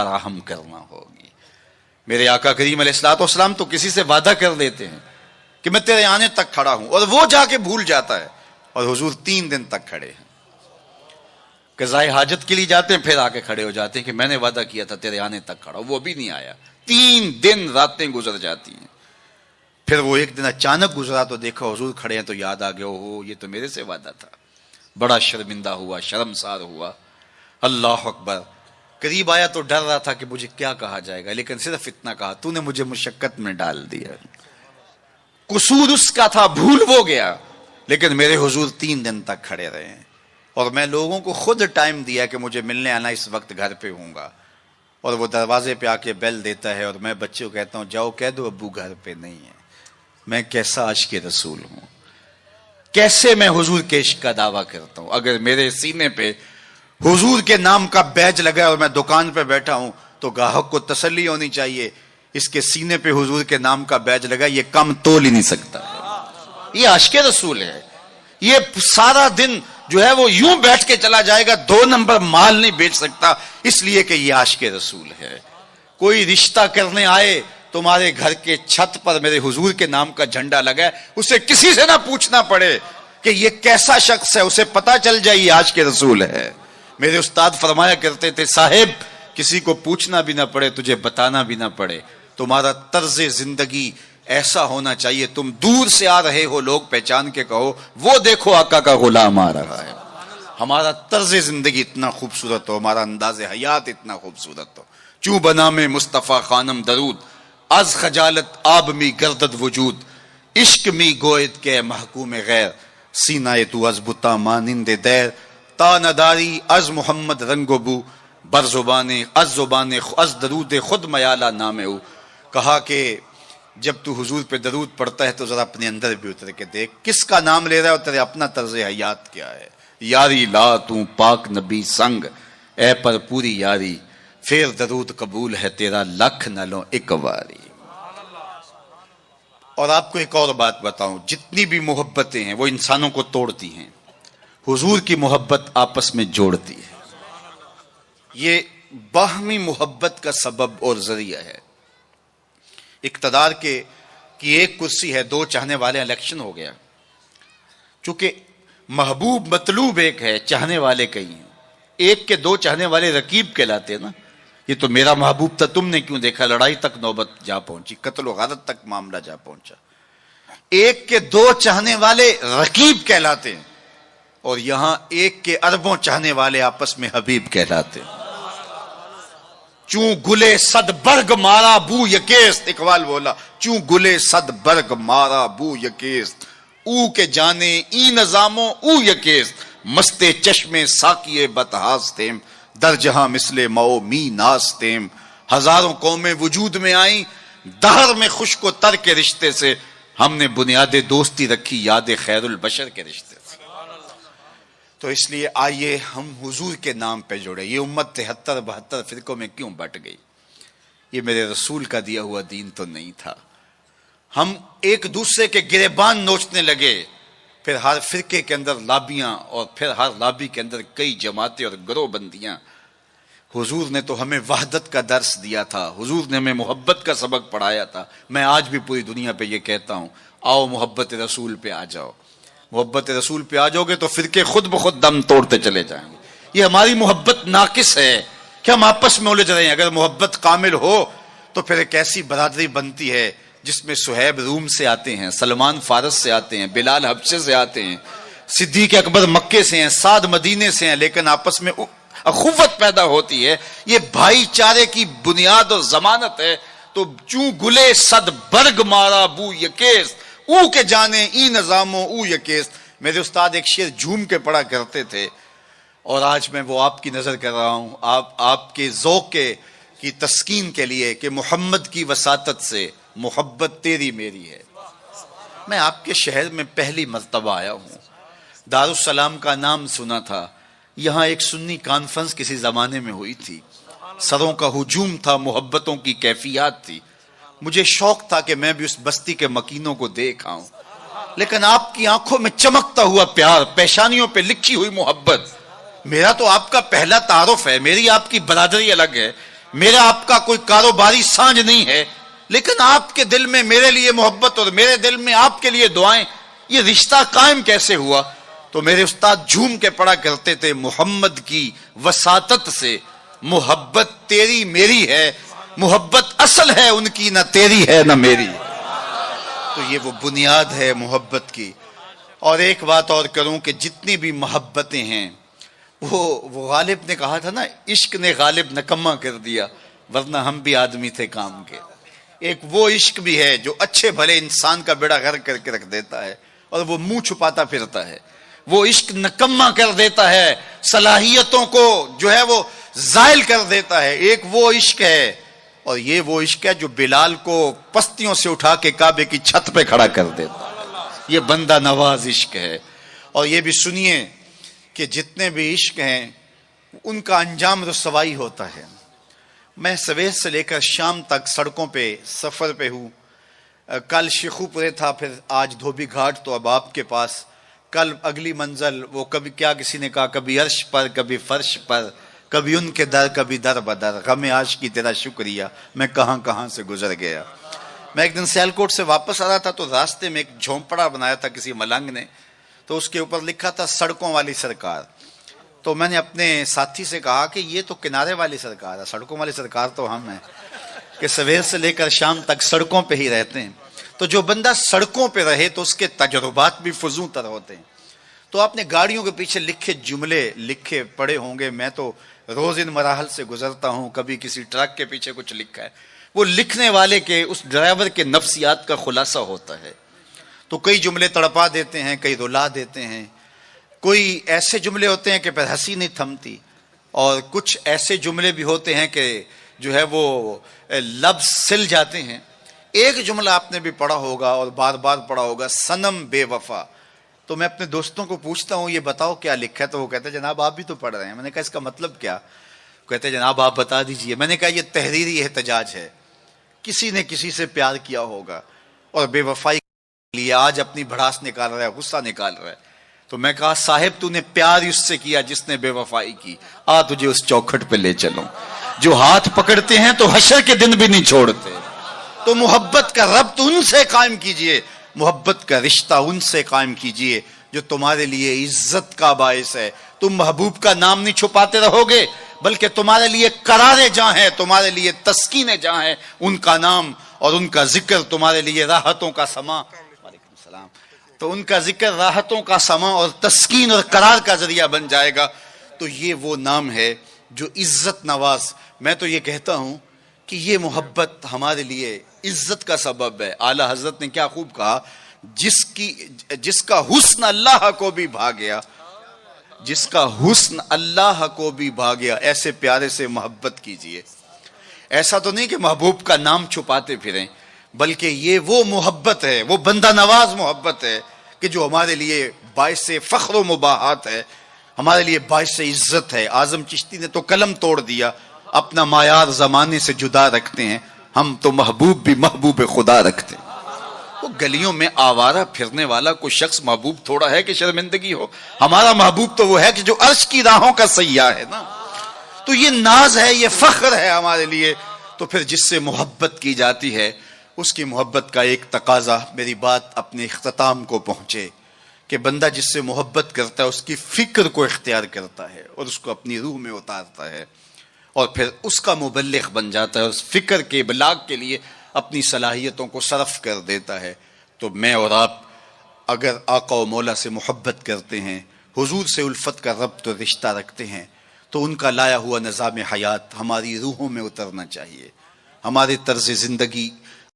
فراہم کرنا ہوگی۔ میرے آقا کریم علیہ الصلوۃ والسلام تو کسی سے وعدہ کر لیتے ہیں کہ میں تیرے آنے تک کھڑا ہوں، اور وہ جا کے بھول جاتا ہے، اور حضور 3 دن تک کھڑے ہیں۔ قضائے حاجت کے لیے جاتے ہیں، پھر آ کے کھڑے ہو جاتے ہیں کہ میں نے وعدہ کیا تھا تیرے آنے تک کھڑا ہوں، وہ بھی نہیں آیا۔ 3 دن راتیں گزر جاتی ہیں۔ پھر وہ ایک دن اچانک گزرا تو دیکھا حضور کھڑے ہیں، تو یاد آ گیا، اوہ یہ تو میرے سے وعدہ تھا۔ بڑا شرمندہ ہوا، شرمسار ہوا۔ اللہ اکبر۔ قریب آیا تو ڈر رہا تھا کہ مجھے کیا کہا جائے گا، لیکن صرف اتنا کہا، تو نے مجھے مشقت میں ڈال دیا۔ قصور اس کا تھا، بھول وہ گیا، لیکن میرے حضور 3 دن تک کھڑے رہے ہیں۔ اور میں لوگوں کو خود ٹائم دیا کہ مجھے ملنے آنا، اس وقت گھر پہ ہوں گا، اور وہ دروازے پہ آ کے بیل دیتا ہے، اور میں بچے کو کہتا ہوں جاؤ کہہ دو ابو گھر پہ نہیں ہے۔ میں کیسا عاشق رسول ہوں، کیسے میں حضور کے عشق کا دعویٰ کرتا ہوں۔ اگر میرے سینے پہ حضور کے نام کا بیج لگا ہے اور میں دکان پہ بیٹھا ہوں تو گاہک کو تسلی ہونی چاہیے، اس کے سینے پہ حضور کے نام کا بیج لگا، یہ کم تول ہی نہیں سکتا۔ یہ عاشق رسول ہے۔ یہ سارا دن جو ہے وہ یوں بیٹھ کے چلا جائے گا، 2 نمبر مال نہیں بیچ سکتا، اس لیے کہ یہ عاشق رسول ہے۔ کوئی رشتہ کرنے آئے تمہارے گھر کے چھت پر میرے حضور کے نام کا جھنڈا لگا ہے، اسے کسی سے نہ پوچھنا پڑے کہ یہ کیسا شخص ہے، اسے پتا چل جائے یہ عاشق رسول ہے۔ میرے استاد فرمایا کرتے تھے صاحب کسی کو پوچھنا بھی نہ پڑے، تجھے بتانا بھی نہ پڑے، تمہارا طرز زندگی ایسا ہونا چاہیے، تم دور سے آ رہے ہو لوگ پہچان کے کہو وہ دیکھو آقا کا غلام آ رہا ہے۔ ہمارا طرز زندگی اتنا خوبصورت ہو، ہمارا انداز حیات اتنا خوبصورت ہو۔ چوں بنا میں مصطفیٰ خانم درود، از خجالت آب می گردد وجود، عشق می گوید کے محکوم غیر، سینہ تو از بتا مانند دیر، تا نداری از محمد رنگ و بو، بر زبان از درود خود میالہ نام او۔ کہا کہ جب تو حضور پہ درود پڑھتا ہے تو ذرا اپنے اندر بھی اتر کے دیکھ کس کا نام لے رہا ہے اور تیرے اپنا طرز حیات کیا ہے۔ یاری لا تو پاک نبی سنگ، اے پر پوری یاری، پھر درود قبول ہے تیرا لکھ نہ لو ایک واری۔ اور آپ کو ایک اور بات بتاؤں، جتنی بھی محبتیں ہیں وہ انسانوں کو توڑتی ہیں، حضور کی محبت آپس میں جوڑتی ہے۔ یہ باہمی محبت کا سبب اور ذریعہ ہے۔ اقتدار کی ایک کرسی ہے، 2 چاہنے والے، الیکشن ہو گیا، چونکہ محبوب مطلوب ایک ہے، چاہنے والے کئی ہیں، ایک کے 2 چاہنے والے رقیب کہلاتے ہیں نا۔ یہ تو میرا محبوب تھا، تم نے کیوں دیکھا، لڑائی تک نوبت جا پہنچی، قتل و غارت تک معاملہ جا پہنچا۔ ایک کے 2 چاہنے والے رقیب کہلاتے ہیں، اور یہاں ایک کے اربوں چاہنے والے آپس میں حبیب کہلاتے ہیں۔ چوں گلے صد برگ مارا بو یکیست، اقبال بولا چوں گلے صد برگ مارا بو یکیست، او کے جانے ای نظاموں او یکیست، مستے چشمے ساکیے بتہاستیم، در جہاں مثل مو می ناستیم، ہزاروں قومیں وجود میں آئیں، دہر میں خشک و تر کے رشتے سے، ہم نے بنیاد دوستی رکھی یاد خیر البشر کے رشتے سے۔ تو اس لیے آئیے ہم حضور کے نام پہ جڑے۔ یہ امت 73-72 فرقوں میں کیوں بٹ گئی؟ یہ میرے رسول کا دیا ہوا دین تو نہیں تھا۔ ہم ایک دوسرے کے گریبان نوچنے لگے، پھر ہر فرقے کے اندر لابیاں، اور پھر ہر لابی کے اندر کئی جماعتیں اور گروہ بندیاں۔ حضور نے تو ہمیں وحدت کا درس دیا تھا، حضور نے ہمیں محبت کا سبق پڑھایا تھا۔ میں آج بھی پوری دنیا پہ یہ کہتا ہوں، آؤ محبت رسول پہ آ جاؤ۔ محبت رسول پہ آ جاؤ گے تو فرقے خود بخود دم توڑتے چلے جائیں گے۔ یہ ہماری محبت ناقص ہے کہ ہم آپس میں الجھ رہے ہیں۔ اگر محبت کامل ہو تو پھر ایک ایسی برادری بنتی ہے جس میں صہیب روم سے آتے ہیں، سلمان فارس سے آتے ہیں، بلال حبشے سے آتے ہیں، صدیق اکبر مکے سے ہیں، سعد مدینے سے ہیں، لیکن آپس میں اخوت پیدا ہوتی ہے۔ یہ بھائی چارے کی بنیاد اور ضمانت ہے۔ تو چوں گلے صد برگ مارا بو یکیست، او کے جانے ای نظاموں او یکیست۔ میرے استاد ایک شعر جھوم کے پڑھا کرتے تھے، اور آج میں وہ آپ کی نظر کر رہا ہوں، آپ کے ذوق کی تسکین کے لیے، کہ محمد کی وساطت سے محبت تیری میری ہے۔ میں آپ کے شہر میں پہلی مرتبہ آیا ہوں، دارالسلام کا نام سنا تھا، یہاں ایک سنی کانفرنس کسی زمانے میں ہوئی تھی، سروں کا ہجوم تھا، محبتوں کی کیفیات تھی، مجھے شوق تھا کہ میں بھی اس بستی کے مکینوں کو دیکھ آؤں، لیکن آپ کی آنکھوں میں چمکتا ہوا پیار، پیشانیوں پہ لکھی ہوئی محبت، میرا تو آپ کا پہلا تعارف ہے، میری آپ کی برادری الگ ہے، میرا آپ کا کوئی کاروباری سانج نہیں ہے، لیکن آپ کے دل میں میرے لیے محبت اور میرے دل میں آپ کے لیے دعائیں، یہ رشتہ قائم کیسے ہوا؟ تو میرے استاد جھوم کے پڑھا کرتے تھے، محمد کی وساطت سے محبت تیری میری ہے، محبت اصل ہے ان کی، نہ تیری ہے نہ میری۔ تو یہ وہ بنیاد ہے محبت کی۔ اور ایک بات اور کروں کہ جتنی بھی محبتیں ہیں، وہ غالب نے کہا تھا نا، عشق نے غالب نکما کر دیا، ورنہ ہم بھی آدمی تھے کام کے۔ ایک وہ عشق بھی ہے جو اچھے بھلے انسان کا بیڑا غرق کر کے رکھ دیتا ہے اور وہ منہ چھپاتا پھرتا ہے۔ وہ عشق نکما کر دیتا ہے، صلاحیتوں کو جو ہے وہ زائل کر دیتا ہے۔ ایک وہ عشق ہے، اور یہ وہ عشق ہے جو بلال کو پستیوں سے اٹھا کے کعبے کی چھت پہ کھڑا کر دیتا ہے۔ یہ بندہ نواز عشق ہے۔ اور یہ بھی سنیے کہ جتنے بھی عشق ہیں ان کا انجام رسوائی ہوتا ہے۔ میں سویر سے لے کر شام تک سڑکوں پہ سفر پہ ہوں۔ کل شیخو پورے تھا، پھر آج دھوبی گھاٹ، تو اب آپ کے پاس کل اگلی منزل وہ کبھی کیا کسی نے کہا، کبھی عرش پر کبھی فرش پر، کبھی ان کے در کبھی در بدر، غم عاشقی تیرا شکریہ میں کہاں کہاں سے گزر گیا۔ میں ایک دن سیالکوٹ سے واپس آ رہا تھا، تو راستے میں ایک جھونپڑا بنایا تھا کسی ملنگ نے، تو اس کے اوپر لکھا تھا سڑکوں والی سرکار۔ تو میں نے اپنے ساتھی سے کہا کہ یہ تو کنارے والی سرکار ہے، سڑکوں والی سرکار تو ہم ہیں کہ سویر سے لے کر شام تک سڑکوں پہ ہی رہتے ہیں۔ تو جو بندہ سڑکوں پہ رہے تو اس کے تجربات بھی فزوں تر ہوتے ہیں۔ تو آپ نے گاڑیوں کے پیچھے لکھے جملے لکھے پڑھے ہوں گے، میں تو روز ان مراحل سے گزرتا ہوں۔ کبھی کسی ٹرک کے پیچھے کچھ لکھا ہے، وہ لکھنے والے کے، اس ڈرائیور کے نفسیات کا خلاصہ ہوتا ہے۔ تو کئی جملے تڑپا دیتے ہیں، کئی رلا دیتے ہیں، کوئی ایسے جملے ہوتے ہیں کہ پھر ہنسی نہیں تھمتی، اور کچھ ایسے جملے بھی ہوتے ہیں کہ جو ہے وہ لفظ سل جاتے ہیں۔ ایک جملہ آپ نے بھی پڑھا ہوگا اور بار بار پڑھا ہوگا، صنم بے وفا۔ تو میں اپنے دوستوں کو پوچھتا ہوں یہ بتاؤ کیا لکھا ہے، تو وہ کہتے ہیں جناب آپ بھی تو پڑھ رہے ہیں۔ میں نے کہا اس کا مطلب کیا؟ کہتے ہیں جناب آپ بتا دیجئے۔ میں نے کہا یہ تحریری احتجاج ہے، کسی نے کسی سے پیار کیا ہوگا اور بے وفائی کے لیے آج اپنی بھڑاس نکال رہا ہے، غصہ نکال رہا ہے۔ تو میں کہا صاحب تو نے پیار اس سے کیا جس نے بے وفائی کی، آ تجھے اس چوکھٹ پہ لے چلوں۔ جو ہاتھ پکڑتے ہیں تو حشر کے دن بھی نہیں چھوڑتے۔ تو محبت کا ربط ان سے قائم کیجئے، محبت کا رشتہ ان سے قائم کیجئے جو تمہارے لیے عزت کا باعث ہے۔ تم محبوب کا نام نہیں چھپاتے رہو گے، بلکہ تمہارے لیے قرار جاں ہے، تمہارے لیے تسکین جاں ہے ان کا نام، اور ان کا ذکر تمہارے لیے راحتوں کا سما۔ وعلیکم السلام۔ تو ان کا ذکر راحتوں کا سما اور تسکین اور قرار کا ذریعہ بن جائے گا۔ تو یہ وہ نام ہے جو عزت نواز۔ میں تو یہ کہتا ہوں کہ یہ محبت ہمارے لیے عزت کا سبب ہے۔ اعلیٰ حضرت نے کیا خوب کہا، جس کا حسن اللہ کو بھی بھا گیا، جس کا حسن اللہ کو بھی بھا گیا، ایسے پیارے سے محبت کیجئے۔ ایسا تو نہیں کہ محبوب کا نام چھپاتے پھریں، بلکہ یہ وہ محبت ہے، وہ بندہ نواز محبت ہے کہ جو ہمارے لیے باعث فخر و مباحات ہے، ہمارے لیے باعث عزت ہے۔ اعظم چشتی نے تو قلم توڑ دیا، اپنا معیار زمانے سے جدا رکھتے ہیں، ہم تو محبوب بھی محبوب خدا رکھتے ہیں۔ وہ گلیوں میں آوارہ پھرنے والا کوئی شخص محبوب تھوڑا ہے کہ شرمندگی ہو؟ ہمارا محبوب تو وہ ہے کہ جو عرش کی راہوں کا سیاح ہے نا۔ تو یہ ناز ہے، یہ فخر ہے ہمارے لیے۔ تو پھر جس سے محبت کی جاتی ہے اس کی محبت کا ایک تقاضا، میری بات اپنے اختتام کو پہنچے، کہ بندہ جس سے محبت کرتا ہے اس کی فکر کو اختیار کرتا ہے اور اس کو اپنی روح میں اتارتا ہے، اور پھر اس کا مبلغ بن جاتا ہے، اس فکر کے ابلاغ کے لیے اپنی صلاحیتوں کو صرف کر دیتا ہے۔ تو میں اور آپ اگر آقا و مولا سے محبت کرتے ہیں، حضور سے الفت کا ربط و رشتہ رکھتے ہیں، تو ان کا لایا ہوا نظام حیات ہماری روحوں میں اترنا چاہیے، ہمارے طرز زندگی